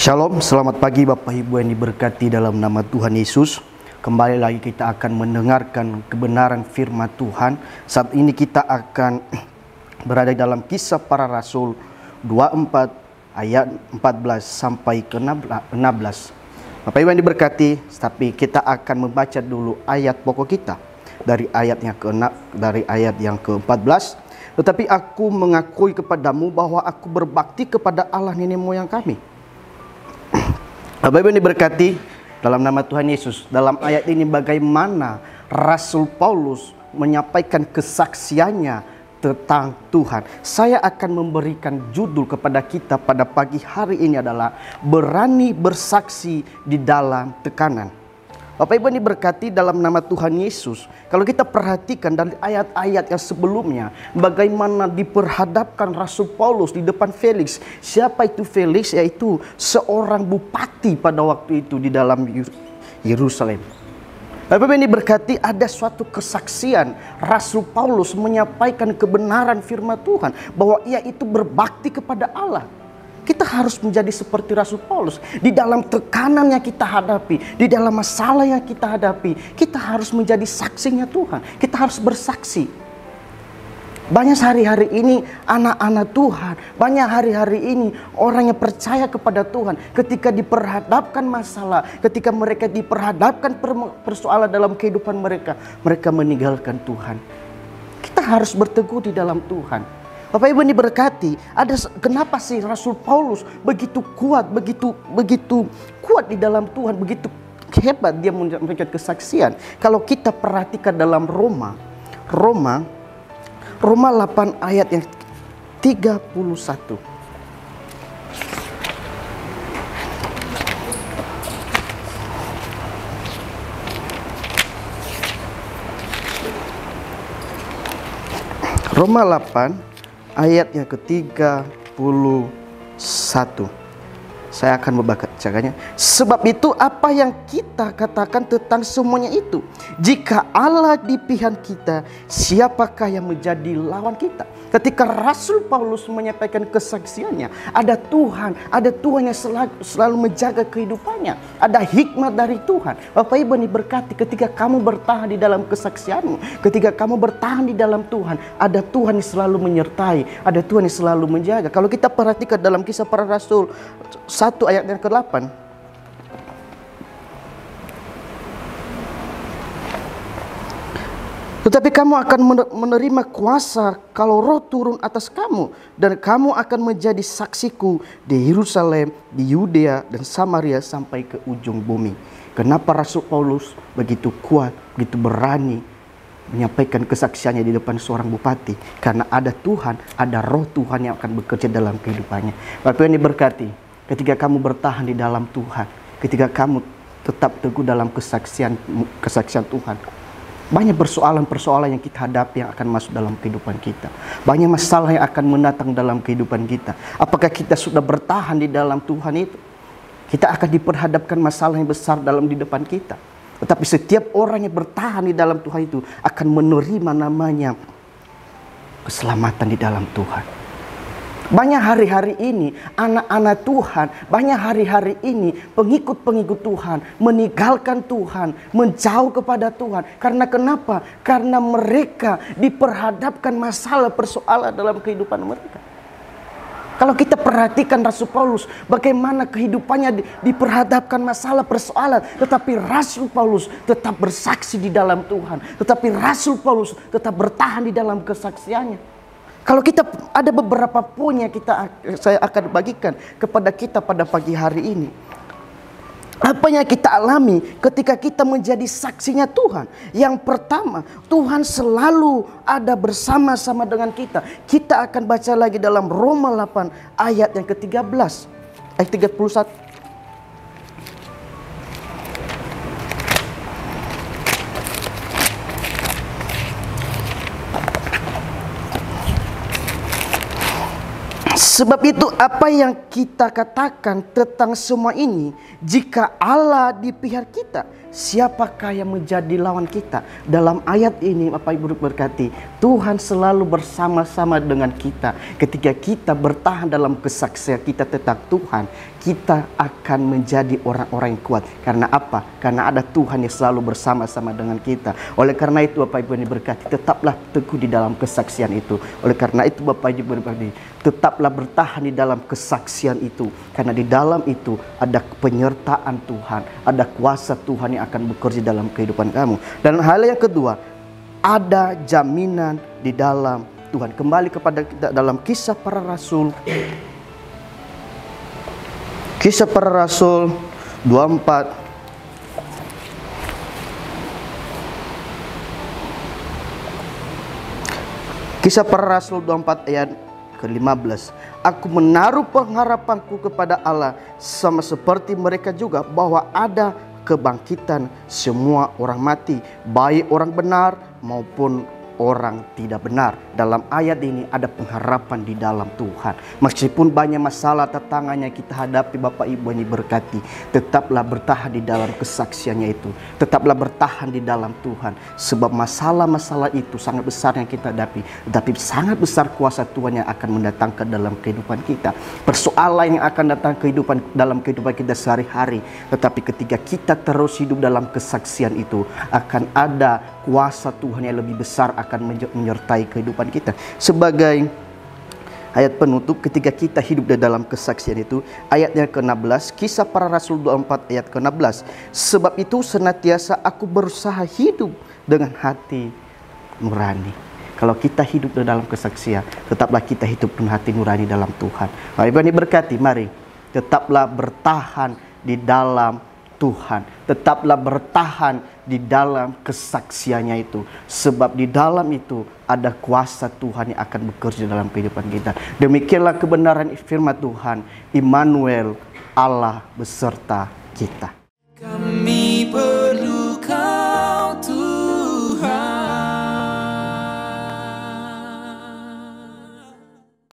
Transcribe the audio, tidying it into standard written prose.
Shalom, selamat pagi Bapak Ibu yang diberkati dalam nama Tuhan Yesus. Kembali lagi kita akan mendengarkan kebenaran firman Tuhan. Saat ini kita akan berada dalam Kisah Para Rasul 24 ayat 14 sampai ke 16. Bapak Ibu yang diberkati, tapi kita akan membaca dulu ayat pokok kita dari ayat yang ke-14. Tetapi aku mengakui kepadamu bahwa aku berbakti kepada Allah nenek moyang kami. Bapak Ibu diberkati dalam nama Tuhan Yesus. Dalam ayat ini bagaimana Rasul Paulus menyampaikan kesaksiannya tentang Tuhan. Saya akan memberikan judul kepada kita pada pagi hari ini adalah berani bersaksi di dalam tekanan. Bapak Ibu diberkati dalam nama Tuhan Yesus. Kalau kita perhatikan dari ayat-ayat yang sebelumnya, bagaimana diperhadapkan Rasul Paulus di depan Felix. Siapa itu Felix? Yaitu seorang bupati pada waktu itu di dalam Yerusalem. Bapak Ibu diberkati, ada suatu kesaksian Rasul Paulus menyampaikan kebenaran firman Tuhan bahwa ia itu berbakti kepada Allah. Kita harus menjadi seperti Rasul Paulus. Di dalam tekanan yang kita hadapi, di dalam masalah yang kita hadapi, kita harus menjadi saksinya Tuhan. Kita harus bersaksi. Banyak hari-hari ini anak-anak Tuhan, banyak hari-hari ini orang yang percaya kepada Tuhan, ketika diperhadapkan masalah, ketika mereka diperhadapkan persoalan dalam kehidupan mereka, mereka meninggalkan Tuhan. Kita harus berteguh di dalam Tuhan. Bapak Ibu diberkati, kenapa sih Rasul Paulus begitu kuat, begitu kuat di dalam Tuhan, begitu hebat dia memberikan kesaksian. Kalau kita perhatikan dalam Roma 8 ayat yang 31. Roma 8 ayat yang ke-31. Saya akan membacakannya. Sebab itu apa yang kita katakan tentang semuanya itu, jika Allah di pihak kita, siapakah yang menjadi lawan kita? Ketika Rasul Paulus menyampaikan kesaksiannya, ada Tuhan yang selalu menjaga kehidupannya. Ada hikmat dari Tuhan. Bapak Ibu diberkati, ketika kamu bertahan di dalam kesaksianmu, ketika kamu bertahan di dalam Tuhan, ada Tuhan yang selalu menyertai, ada Tuhan yang selalu menjaga. Kalau kita perhatikan dalam Kisah Para Rasul 1 ayat yang ke-8, tetapi kamu akan menerima kuasa kalau Roh turun atas kamu, dan kamu akan menjadi saksiku di Yerusalem, di Yudea dan Samaria sampai ke ujung bumi. Kenapa Rasul Paulus begitu kuat, begitu berani menyampaikan kesaksiannya di depan seorang bupati? Karena ada Tuhan, ada Roh Tuhan yang akan bekerja dalam kehidupannya. Bapak yang diberkati, ketika kamu bertahan di dalam Tuhan, ketika kamu tetap teguh dalam kesaksian Tuhan, banyak persoalan-persoalan yang kita hadapi yang akan masuk dalam kehidupan kita. Banyak masalah yang akan mendatang dalam kehidupan kita. Apakah kita sudah bertahan di dalam Tuhan itu? Kita akan diperhadapkan masalah yang besar di depan kita. Tetapi setiap orang yang bertahan di dalam Tuhan itu akan menerima namanya keselamatan di dalam Tuhan. Banyak hari-hari ini anak-anak Tuhan, banyak hari-hari ini pengikut-pengikut Tuhan meninggalkan Tuhan, menjauh kepada Tuhan. Karena kenapa? Karena mereka diperhadapkan masalah persoalan dalam kehidupan mereka. Kalau kita perhatikan Rasul Paulus, bagaimana kehidupannya diperhadapkan masalah persoalan, tetapi Rasul Paulus tetap bersaksi di dalam Tuhan. Tetapi Rasul Paulus tetap bertahan di dalam kesaksiannya. Kalau kita ada beberapa poin yang saya akan bagikan kepada kita pada pagi hari ini. Apa yang kita alami ketika kita menjadi saksinya Tuhan? Yang pertama, Tuhan selalu ada bersama-sama dengan kita. Kita akan baca lagi dalam Roma 8 ayat yang ke-13, ayat 31. Sebab itu apa yang kita katakan tentang semua ini, jika Allah di pihak kita, siapakah yang menjadi lawan kita? Dalam ayat ini Bapak Ibu berkati, Tuhan selalu bersama-sama dengan kita. Ketika kita bertahan dalam kesaksian kita tentang Tuhan, kita akan menjadi orang-orang yang kuat. Karena apa? Karena ada Tuhan yang selalu bersama-sama dengan kita. Oleh karena itu Bapak Ibu yang diberkati, tetaplah teguh di dalam kesaksian itu. Oleh karena itu Bapak Ibu berkati, tetaplah bertahan di dalam kesaksian itu. Karena di dalam itu ada penyertaan Tuhan, ada kuasa Tuhan yang akan bekerja dalam kehidupan kamu. Dan hal yang kedua, ada jaminan di dalam Tuhan. Kembali kepada kita dalam Kisah Para Rasul. Kisah Para Rasul 24. Kisah Para Rasul 24 ayat ke-15. Aku menaruh pengharapanku kepada Allah, sama seperti mereka juga, bahwa ada kebangkitan semua orang mati, baik orang benar maupun orang tidak benar. Dalam ayat ini ada pengharapan di dalam Tuhan. Meskipun banyak masalah tantangan yang kita hadapi Bapak Ibu yang diberkati, tetaplah bertahan di dalam kesaksiannya itu. Tetaplah bertahan di dalam Tuhan. Sebab masalah-masalah itu sangat besar yang kita hadapi, tetapi sangat besar kuasa Tuhan yang akan mendatangkan dalam kehidupan kita. Persoalan yang akan datang dalam kehidupan kita sehari-hari, tetapi ketika kita terus hidup dalam kesaksian itu, akan ada kuasa Tuhan yang lebih besar akan menyertai kehidupan kita. Sebagai ayat penutup, ketika kita hidup di dalam kesaksian itu, ayat yang ke-16, Kisah Para Rasul 24 ayat ke-16. Sebab itu senantiasa aku berusaha hidup dengan hati nurani. Kalau kita hidup di dalam kesaksian, tetaplah kita hidup dengan hati nurani dalam Tuhan. Bapak Ibu diberkati, mari tetaplah bertahan di dalam Tuhan. Tetaplah bertahan di dalam kesaksiannya itu. Sebab di dalam itu ada kuasa Tuhan yang akan bekerja dalam kehidupan kita. Demikianlah kebenaran firman Tuhan. Immanuel, Allah beserta kita. Kami perlukan